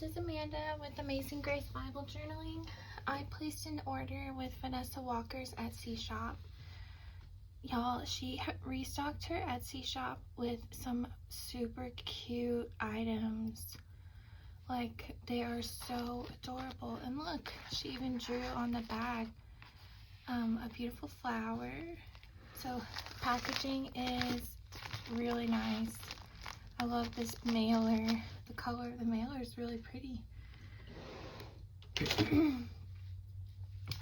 is Amanda with Amazing Grace Bible Journaling. I placed an order with Vanessa Walker's Etsy shop. Y'all, she restocked her Etsy shop with some super cute items. Like, they are so adorable. And look, she even drew on the bag a beautiful flower. So packaging is really nice. I love this mailer. The color of the mailer is really pretty.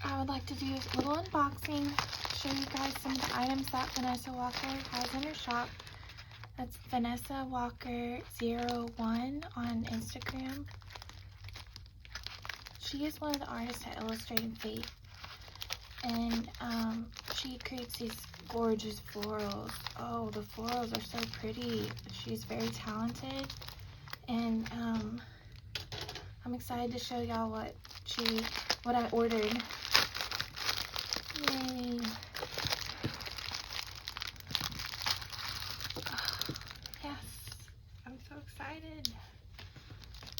I would like to do a little unboxing, show you guys some of the items that Vanessa Walker has in her shop. That's Vanessa Walker 01 on Instagram. She is one of the artists at Illustrated Fate, and she creates these gorgeous florals. Oh, the florals are so pretty. She's very talented, and I'm excited to show y'all what I ordered. Yay! Yes, I'm so excited.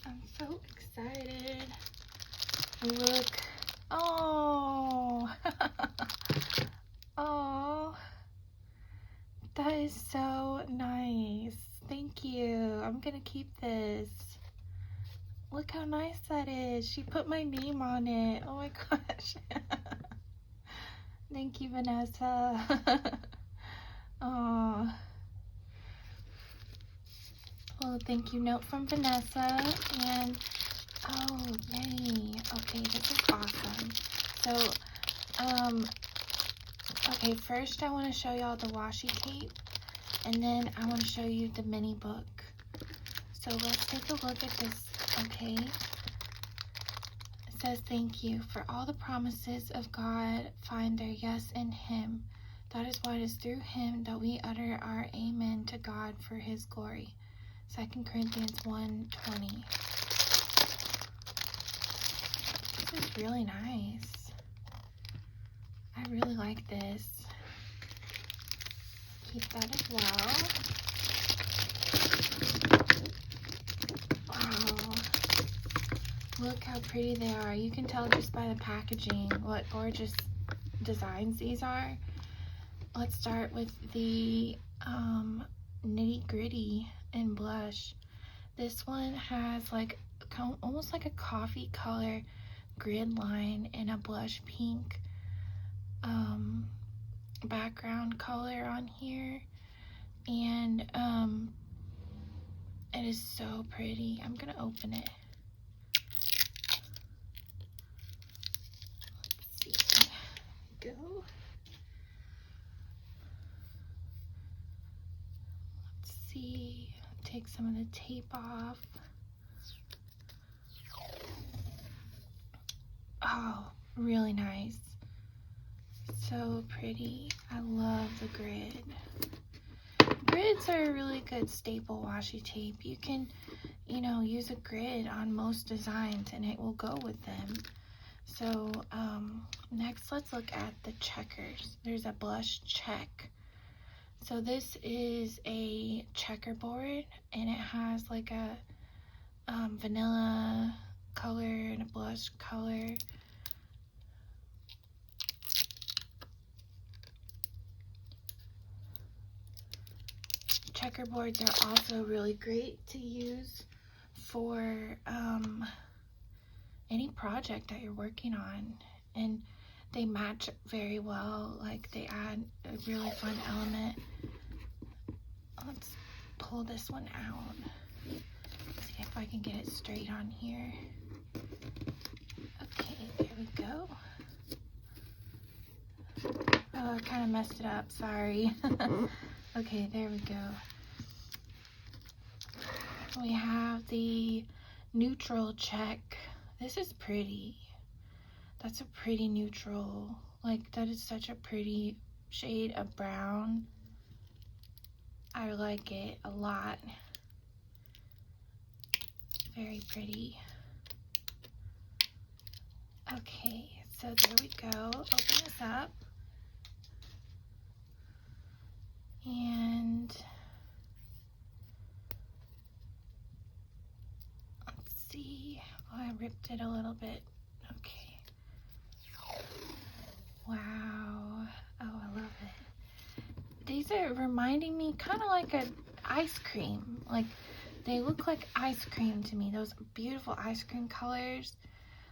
I'm so excited. Look. Oh. Oh. That is so nice. Thank you. I'm gonna keep this. Look how nice that is. She put my name on it. Oh my gosh. Thank you, Vanessa. Oh. Well, thank you note from Vanessa. And oh, yay. Okay, this is awesome. So, okay, first I want to show y'all the washi tape, and then I want to show you the mini book. So let's take a look at this, okay? It says, thank you for all the promises of God find their yes in Him. That is why it is through Him that we utter our amen to God for His glory. 2 Corinthians 1:20. This is really nice. I really like this. Keep that as well. Wow. Look how pretty they are. You can tell just by the packaging what gorgeous designs these are. Let's start with the nitty gritty and blush. This one has like almost like a coffee color grid line and a blush pink background color on here, and it is so pretty. I'm gonna open it. Let's see. Go. Let's see. Take some of the tape off. Oh, really nice. So pretty. I love the grid. Grids are a really good staple washi tape. You can, use a grid on most designs and it will go with them. So next let's look at the checkers. There's a blush check. So this is a checkerboard, and it has like a vanilla color and a blush color. Checkerboards are also really great to use for any project that you're working on, and they match very well. Like, they add a really fun element. Let's pull this one out. See if I can get it straight on here. Okay, there we go. Oh, I kind of messed it up, sorry. Okay, there we go. We have the neutral check. This is pretty. That's a pretty neutral. Like, that is such a pretty shade of brown. I like it a lot. Very pretty. Okay, so there we go. Open this up. And let's see. ripped it a little bit. Okay. Wow. Oh, I love it. These are reminding me kind of like an ice cream. Like, they look like ice cream to me. Those beautiful ice cream colors.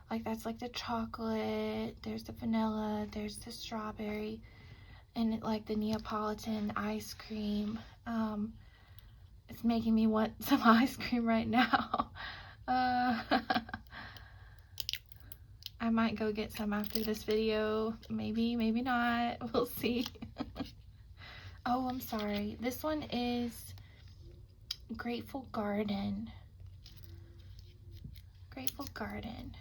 Like, that's like the chocolate, there's the vanilla, there's the strawberry, and like the Neapolitan ice cream. It's making me want some ice cream right now. I might go get some after this video. Maybe, maybe not. We'll see. Oh, I'm sorry. This one is Grateful Garden. Grateful Garden.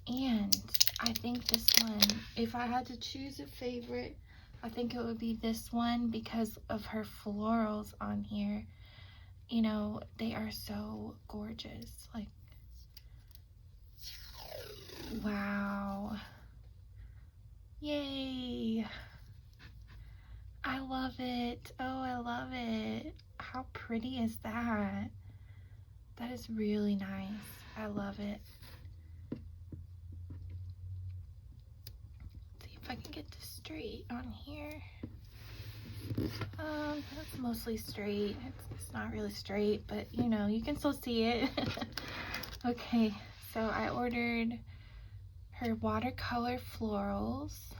And I think this one, if I had to choose a favorite, I think it would be this one because of her florals on here. You know, they are so gorgeous. Like, wow. Yay. I love it. Oh, I love it. How pretty is that? That is really nice. I love it. Let's see if I can get this straight on here. That's mostly straight. It's not really straight, but you know, you can still see it. Okay, so I ordered her watercolor florals.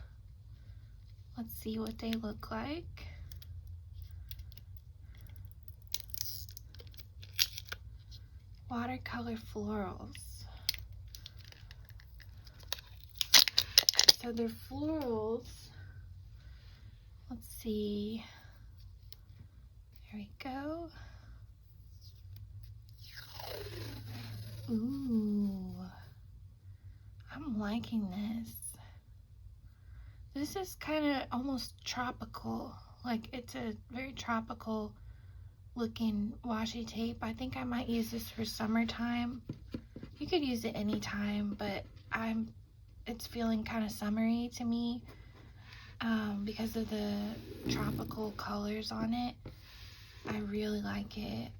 Let's see what they look like. Watercolor florals. So they're florals. Let's see. There we go. Ooh. I'm liking this. This is kind of almost tropical. Like, it's a very tropical looking washi tape. I think I might use this for summertime. You could use it anytime, but it's feeling kind of summery to me because of the tropical colors on it. I really like it.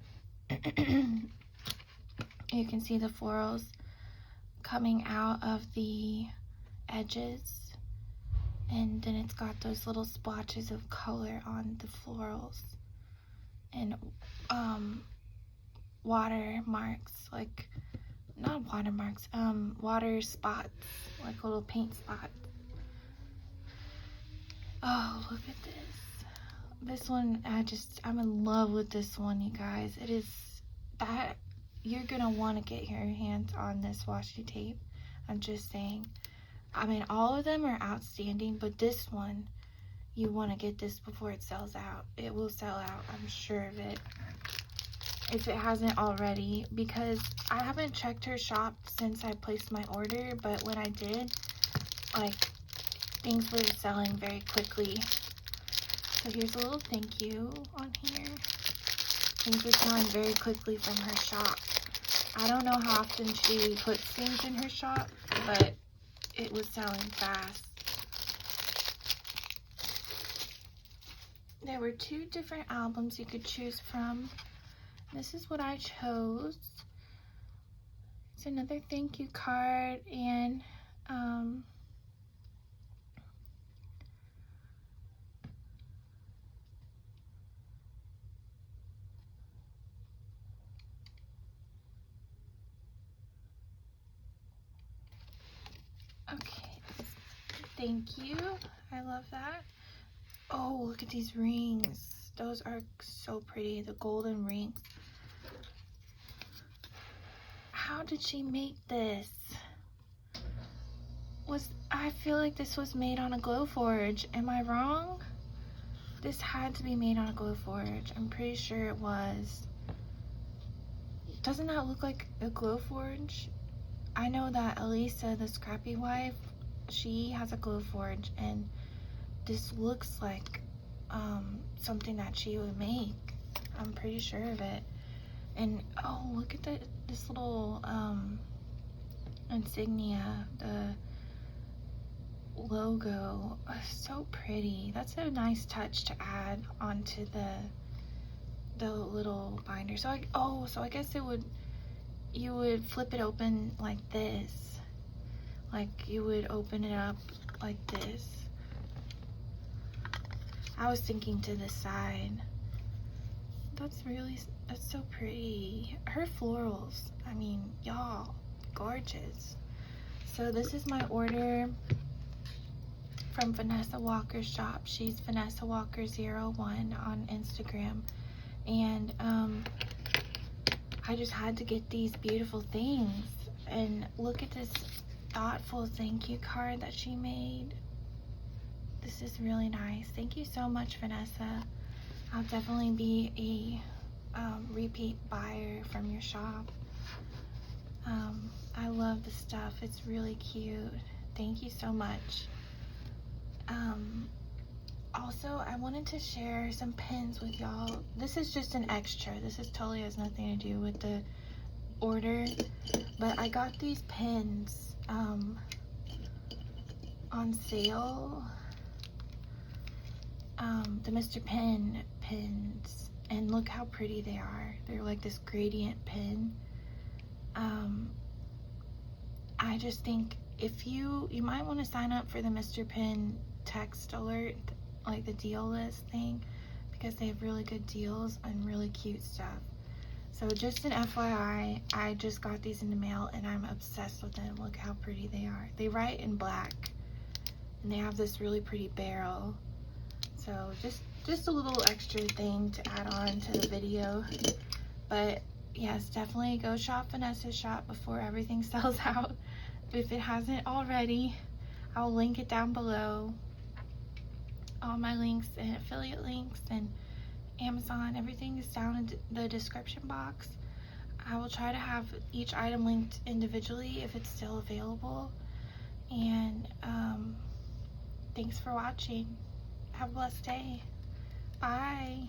You can see the florals coming out of the edges, and then it's got those little splotches of color on the florals, and water marks, like not watermarks, water spots, like little paint spots. Oh, look at this. This one, I'm in love with this one, you guys. It is that you're gonna want to get your hands on this washi tape. I'm just saying. I mean, all of them are outstanding, but this one, you want to get this before it sells out. It will sell out, I'm sure of it, if it hasn't already, because I haven't checked her shop since I placed my order, but when I did, like, things were selling very quickly. So here's a little thank you on here. Things were selling very quickly from her shop. I don't know how often she puts things in her shop, but it was selling fast. There were 2 different albums you could choose from. This is what I chose. It's another thank you card, and okay, thank you. I love that. Oh, look at these rings. Those are so pretty, the golden rings. How did she make this? I feel like this was made on a Glowforge. Am I wrong? This had to be made on a Glowforge. I'm pretty sure it was. Doesn't that look like a Glowforge? I know that Elisa, the scrappy wife, she has a Glowforge, and this looks like something that she would make. I'm pretty sure of it. And oh, look at this little insignia, the logo. So pretty. That's a nice touch to add onto the little binder. So I guess it would you would flip it open like this. Like you would open it up like this. I was thinking to the side. That's so pretty. Her florals, I mean, y'all, gorgeous. So this is my order from Vanessa Walker's shop. She's Vanessa Walker 01 on Instagram. And I just had to get these beautiful things. And look at this thoughtful thank you card that she made. This is really nice. Thank you so much, Vanessa. I'll definitely be a repeat buyer from your shop. I love the stuff. It's really cute. Thank you so much. Also, I wanted to share some pins with y'all. This is just an extra. This totally has nothing to do with the order. But I got these pins on sale. The Mr. Pin pins, and look how pretty they are. They're like this gradient pin. I just think if you might want to sign up for the Mr. Pin text alert, like the deal list thing, because they have really good deals and really cute stuff. So just an FYI, I just got these in the mail and I'm obsessed with them. Look how pretty they are. They write in black and they have this really pretty barrel. So just a little extra thing to add on to the video. But yes, definitely go shop Vanessa's shop before everything sells out. If it hasn't already, I'll link it down below. All my links and affiliate links and Amazon, everything is down in the description box. I will try to have each item linked individually if it's still available. And thanks for watching. Have a blessed day. Bye.